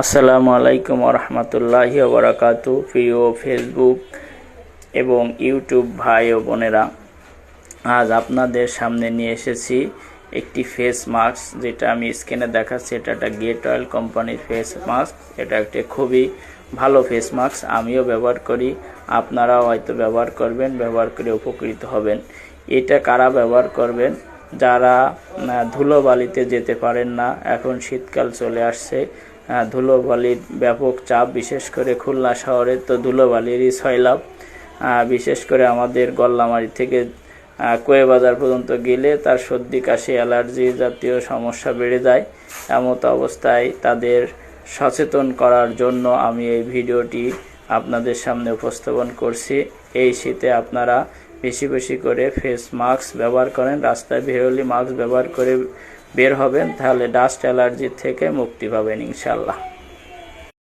আসসালামু আলাইকুম ওরহমতুল্লাহি ওবরাকাতু। প্রিয় ফেসবুক এবং ইউটিউব ভাই ও বোনেরা, আজ আপনাদের সামনে নিয়ে এসেছি একটি ফেস মাস্ক, যেটা আমি স্ক্রিনে দেখাচ্ছি। এটা একটা গেট অয়েল কোম্পানির ফেস মাস্ক। এটা একটি খুবই ভালো ফেস মাস্ক, আমিও ব্যবহার করি, আপনারাও হয়তো ব্যবহার করবেন, ব্যবহার করে উপকৃত হবেন। এটা কারা ব্যবহার করবেন? যারা ধুলোবালিতে যেতে পারেন না, এখন শীতকাল চলে আসছে, ধুলোবালির ব্যাপক চাপ, বিশেষ করে খুলনা শহরে তো ধুলোবালিরই সয়লাব। বিশেষ করে আমাদের গল্লামারি থেকে কোয়েবাজার পর্যন্ত গেলে তার সর্দি কাশি অ্যালার্জি জাতীয় সমস্যা বেড়ে যায়। এমত অবস্থায় তাদের সচেতন করার জন্য আমি এই ভিডিওটি আপনাদের সামনে উপস্থাপন করছি। এই শীতে আপনারা বেশি বেশি করে ফেস মাস্ক ব্যবহার করেন, রাস্তায় বের হলে মাস্ক ব্যবহার করে বের হবেন, তাহলে ডাস্ট অ্যালার্জি থেকে মুক্তি পাবেন ইনশাল্লাহ।